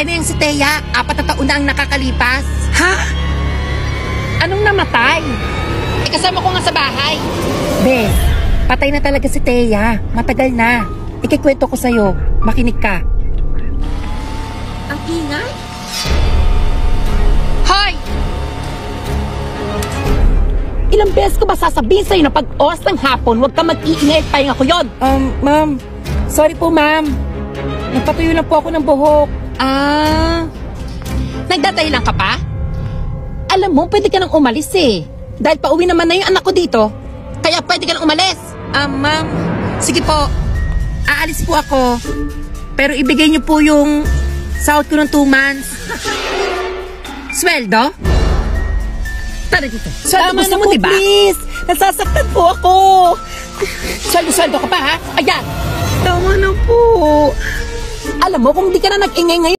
Patay na yung si Thea. 4 na taon na ang nakakalipas. Ha? Anong namatay? Kasama ko nga sa bahay. Bes, patay na talaga si Thea. Matagal na. Ikikwento ko sa'yo. Makinig ka. Ang ingay? Hoy! Ilang beses ko ba sasabihin sa'yo na pag oras ng hapon, huwag ka mag-iingay at pahinga ko yun? Ma'am. Sorry po, ma'am. Nagpatuyo lang po ako ng buhok. Nagdadahilan ka pa? Alam mo, pwede ka nang umalis eh. Dahil pauwi naman na yung anak ko dito. Kaya pwede ka nang umalis. Ma'am. Sige po. Aalis po ako. Pero ibigay niyo po yung sahod ko ng 2 months. Sweldo? Tara dito. Sweldo Tama gusto na mo, po, diba? please. Nasasaktan po ako. Sweldo ka pa, ha? Ayan. Tama na po. Alam mo, kung di ka na nag-ingay ngayon,